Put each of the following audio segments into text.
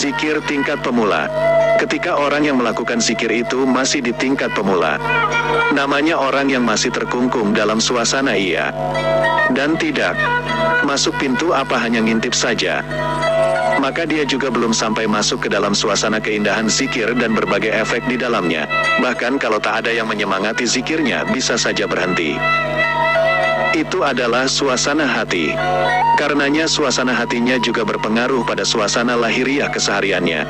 Zikir tingkat pemula. Ketika orang yang melakukan zikir itu masih di tingkat pemula, namanya orang yang masih terkungkung dalam suasana ia. Dan tidak masuk pintu apa hanya ngintip saja, maka dia juga belum sampai masuk ke dalam suasana keindahan zikir dan berbagai efek di dalamnya. Bahkan kalau tak ada yang menyemangati zikirnya, bisa saja berhenti. Itu adalah suasana hati. Karenanya suasana hatinya juga berpengaruh pada suasana lahiriah kesehariannya.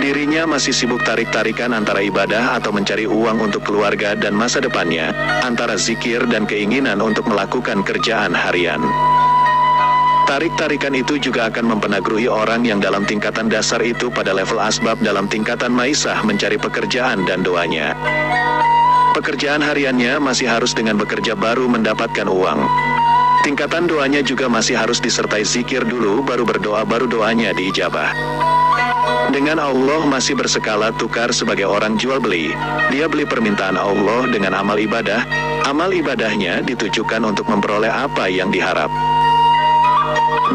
Dirinya masih sibuk tarik-tarikan antara ibadah atau mencari uang untuk keluarga dan masa depannya, antara zikir dan keinginan untuk melakukan kerjaan harian. Tarik-tarikan itu juga akan mempengaruhi orang yang dalam tingkatan dasar itu pada level asbab dalam tingkatan maisah mencari pekerjaan dan doanya. Pekerjaan hariannya masih harus dengan bekerja baru mendapatkan uang. Tingkatan doanya juga masih harus disertai zikir dulu baru berdoa baru doanya diijabah. Dengan Allah masih berskala tukar sebagai orang jual beli. Dia beli permintaan Allah dengan amal ibadah. Amal ibadahnya ditujukan untuk memperoleh apa yang diharap.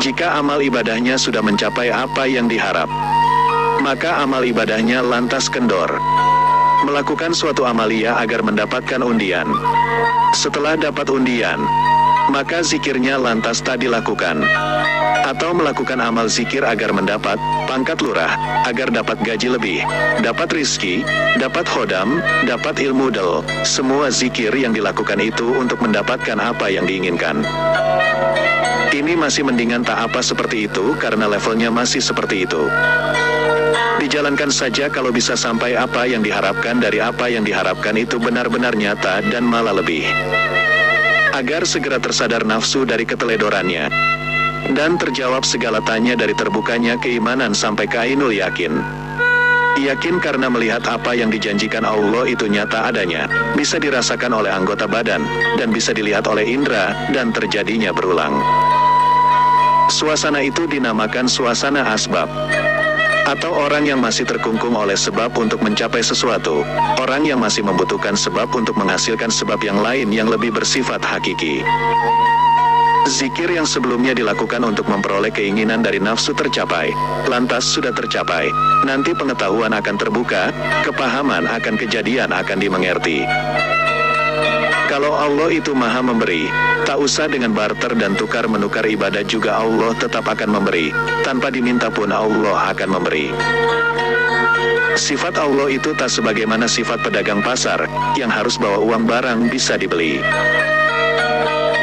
Jika amal ibadahnya sudah mencapai apa yang diharap, maka amal ibadahnya lantas kendor melakukan suatu amalia agar mendapatkan undian. Setelah dapat undian, maka zikirnya lantas tak dilakukan. Atau melakukan amal zikir agar mendapat pangkat lurah, agar dapat gaji lebih, dapat rizki, dapat khodam, dapat ilmu del. Semua zikir yang dilakukan itu untuk mendapatkan apa yang diinginkan. Ini masih mendingan tak apa seperti itu karena levelnya masih seperti itu. Dijalankan saja kalau bisa sampai apa yang diharapkan dari apa yang diharapkan itu benar-benar nyata dan malah lebih. Agar segera tersadar nafsu dari keteledorannya. Dan terjawab segala tanya dari terbukanya keimanan sampai ke ainul yakin. Yakin karena melihat apa yang dijanjikan Allah itu nyata adanya, bisa dirasakan oleh anggota badan, dan bisa dilihat oleh indera, dan terjadinya berulang. Suasana itu dinamakan suasana asbab. Atau orang yang masih terkungkung oleh sebab untuk mencapai sesuatu. Orang yang masih membutuhkan sebab untuk menghasilkan sebab yang lain yang lebih bersifat hakiki. Zikir yang sebelumnya dilakukan untuk memperoleh keinginan dari nafsu tercapai, lantas sudah tercapai. Nanti pengetahuan akan terbuka, kepahaman akan kejadian akan dimengerti. Kalau Allah itu maha memberi, tak usah dengan barter dan tukar menukar ibadah juga Allah tetap akan memberi. Tanpa diminta pun Allah akan memberi. Sifat Allah itu tak sebagaimana sifat pedagang pasar, yang harus bawa uang barang bisa dibeli.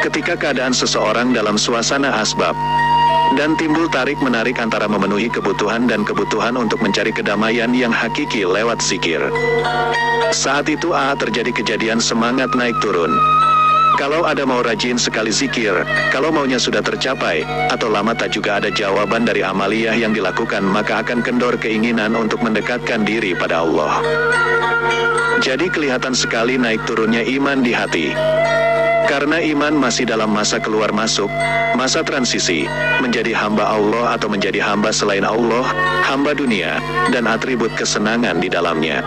Ketika keadaan seseorang dalam suasana asbab, dan timbul tarik-menarik antara memenuhi kebutuhan dan kebutuhan untuk mencari kedamaian yang hakiki lewat zikir. Saat itu terjadi kejadian semangat naik turun. Kalau ada mau rajin sekali zikir, kalau maunya sudah tercapai, atau lama tak juga ada jawaban dari amaliyah yang dilakukan, maka akan kendor keinginan untuk mendekatkan diri pada Allah. Jadi kelihatan sekali naik turunnya iman di hati. Karena iman masih dalam masa keluar masuk, masa transisi, menjadi hamba Allah atau menjadi hamba selain Allah, hamba dunia, dan atribut kesenangan di dalamnya.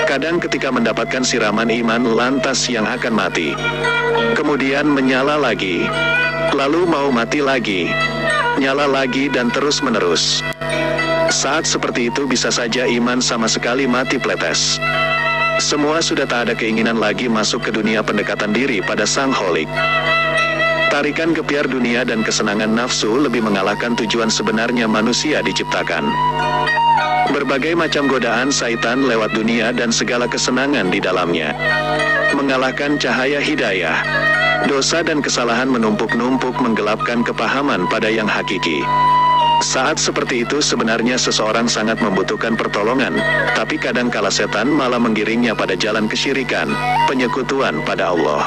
Kadang ketika mendapatkan siraman iman lantas yang akan mati, kemudian menyala lagi, lalu mau mati lagi, nyala lagi dan terus menerus. Saat seperti itu bisa saja iman sama sekali mati pletes. Semua sudah tak ada keinginan lagi masuk ke dunia pendekatan diri pada Sang Holik. Tarikan gepiar dunia dan kesenangan nafsu lebih mengalahkan tujuan sebenarnya manusia diciptakan. Berbagai macam godaan syaitan lewat dunia dan segala kesenangan di dalamnya. Mengalahkan cahaya hidayah. Dosa dan kesalahan menumpuk-numpuk menggelapkan kepahaman pada yang hakiki. Saat seperti itu sebenarnya seseorang sangat membutuhkan pertolongan, tapi kadang kala setan malah menggiringnya pada jalan kesyirikan, penyekutuan pada Allah.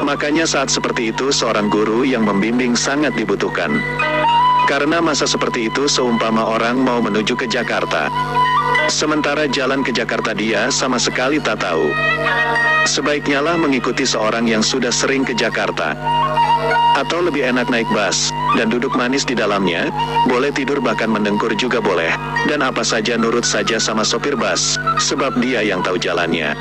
Makanya saat seperti itu seorang guru yang membimbing sangat dibutuhkan. Karena masa seperti itu seumpama orang mau menuju ke Jakarta. Sementara jalan ke Jakarta dia sama sekali tak tahu. Sebaiknya lah mengikuti seorang yang sudah sering ke Jakarta. Atau lebih enak naik bus, dan duduk manis di dalamnya, boleh tidur bahkan mendengkur juga boleh, dan apa saja nurut saja sama sopir bus, sebab dia yang tahu jalannya.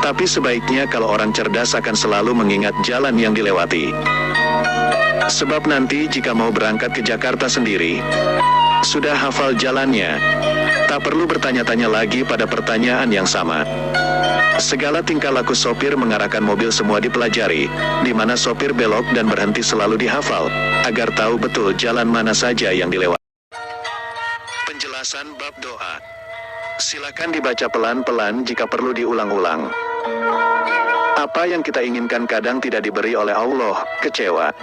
Tapi sebaiknya kalau orang cerdas akan selalu mengingat jalan yang dilewati. Sebab nanti jika mau berangkat ke Jakarta sendiri, sudah hafal jalannya, tak perlu bertanya-tanya lagi pada pertanyaan yang sama. Segala tingkah laku sopir mengarahkan mobil semua dipelajari, di mana sopir belok dan berhenti selalu dihafal, agar tahu betul jalan mana saja yang dilewati. Penjelasan bab doa. Silakan dibaca pelan-pelan jika perlu diulang-ulang. Apa yang kita inginkan kadang tidak diberi oleh Allah, kecewa.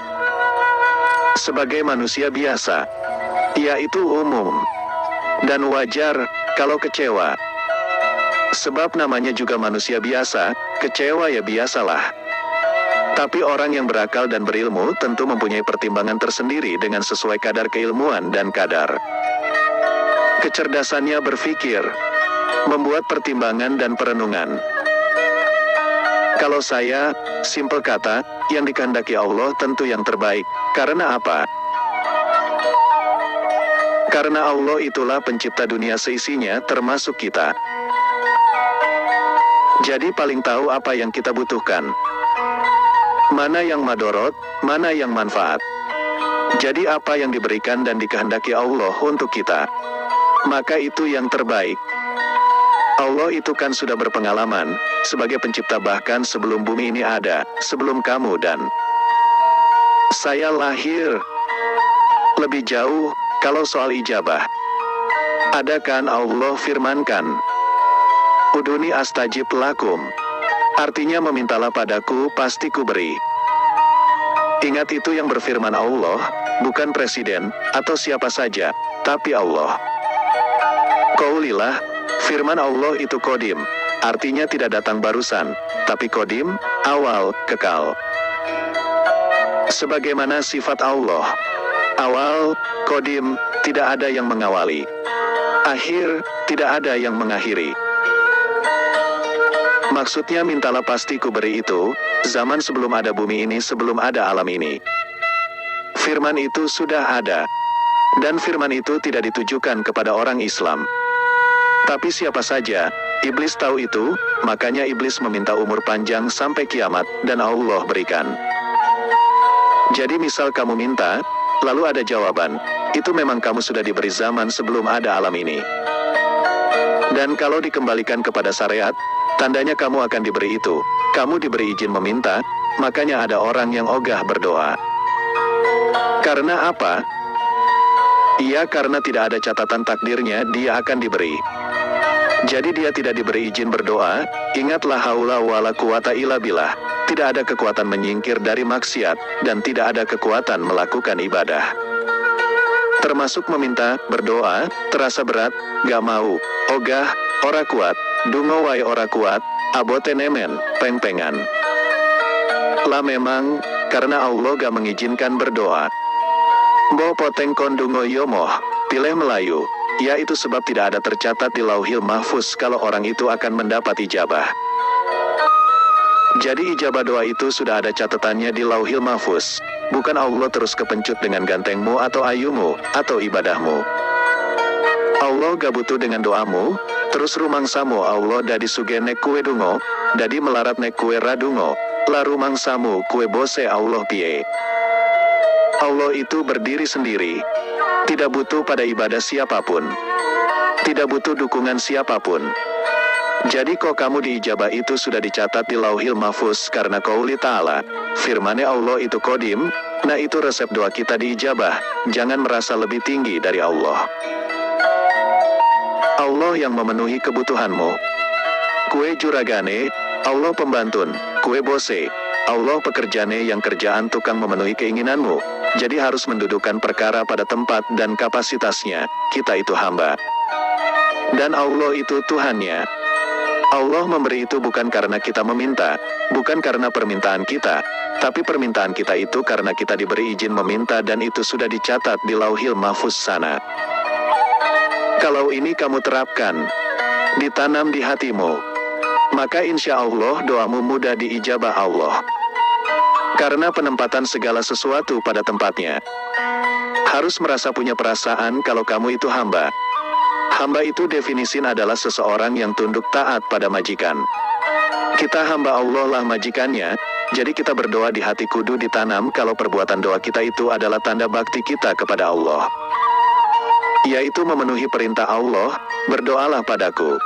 Sebagai manusia biasa, ia itu umum dan wajar kalau kecewa. Sebab namanya juga manusia biasa, kecewa ya biasalah. Tapi orang yang berakal dan berilmu tentu mempunyai pertimbangan tersendiri dengan sesuai kadar keilmuan dan kadar kecerdasannya berpikir, membuat pertimbangan dan perenungan. Kalau saya, simpel kata, yang dikehendaki Allah tentu yang terbaik. Karena apa? Karena Allah itulah pencipta dunia seisinya termasuk kita. Jadi paling tahu apa yang kita butuhkan. Mana yang madorot, mana yang manfaat. Jadi apa yang diberikan dan dikehendaki Allah untuk kita, maka itu yang terbaik. Allah itu kan sudah berpengalaman, sebagai pencipta bahkan sebelum bumi ini ada, sebelum kamu dan saya lahir. Lebih jauh, kalau soal ijabah, ada kan Allah firmankan, Uduni astajib lakum. Artinya memintalah padaku, pasti ku beri. Ingat itu yang berfirman Allah, bukan presiden, atau siapa saja, tapi Allah. Qaulilah, firman Allah itu kodim, artinya tidak datang barusan, tapi kodim, awal, kekal. Sebagaimana sifat Allah, awal, kodim, tidak ada yang mengawali. Akhir, tidak ada yang mengakhiri. Maksudnya mintalah pasti ku beri itu, zaman sebelum ada bumi ini, sebelum ada alam ini. Firman itu sudah ada. Dan firman itu tidak ditujukan kepada orang Islam. Tapi siapa saja, iblis tahu itu, makanya iblis meminta umur panjang sampai kiamat, dan Allah berikan. Jadi misal kamu minta, lalu ada jawaban, itu memang kamu sudah diberi zaman sebelum ada alam ini. Dan kalau dikembalikan kepada syariat, tandanya kamu akan diberi itu. Kamu diberi izin meminta, makanya ada orang yang ogah berdoa. Karena apa? Iya, karena tidak ada catatan takdirnya dia akan diberi. Jadi dia tidak diberi izin berdoa. Ingatlah haula wala quwata illa billah. Tidak ada kekuatan menyingkir dari maksiat, dan tidak ada kekuatan melakukan ibadah. Termasuk meminta, berdoa, terasa berat, gak mau, ogah, ora kuat, dungo wae ora kuat, abote nemen, peng-pengan. Lah memang, karena Allah gak mengizinkan berdoa. Bo poteng kondungo yomoh, pilih Melayu, yaitu sebab tidak ada tercatat di Lauhil Mahfuz kalau orang itu akan mendapat ijabah. Jadi ijabah doa itu sudah ada catatannya di Lauhil Mahfuz. Bukan Allah terus kepencut dengan gantengmu atau ayumu, atau ibadahmu. Allah gak butuh dengan doamu, terus rumangsamu Allah dadi sugenek kue dungo, dadi melarat nek kue radungo, la rumangsamu kue bose Allah pie. Allah itu berdiri sendiri, tidak butuh pada ibadah siapapun, tidak butuh dukungan siapapun. Jadi kok kamu diijabah itu sudah dicatat di Lauhil Mahfuz karena qauli ta'ala, firman Allah itu kodim, nah itu resep doa kita diijabah, jangan merasa lebih tinggi dari Allah. Allah yang memenuhi kebutuhanmu. Kue juragane, Allah pembantun, kue bose, Allah pekerjane yang kerjaan tukang memenuhi keinginanmu. Jadi harus mendudukkan perkara pada tempat dan kapasitasnya, kita itu hamba. Dan Allah itu Tuhannya. Allah memberi itu bukan karena kita meminta, bukan karena permintaan kita, tapi permintaan kita itu karena kita diberi izin meminta dan itu sudah dicatat di Lauhil Mahfuz sana. Kalau ini kamu terapkan, ditanam di hatimu, maka insya Allah doamu mudah diijabah Allah. Karena penempatan segala sesuatu pada tempatnya. Harus merasa punya perasaan kalau kamu itu hamba. Hamba itu definisin adalah seseorang yang tunduk taat pada majikan. Kita hamba Allah lah majikannya, Jadi kita berdoa di hati kudu ditanam kalau perbuatan doa kita itu adalah tanda bakti kita kepada Allah. Yaitu memenuhi perintah Allah, berdoalah padaku.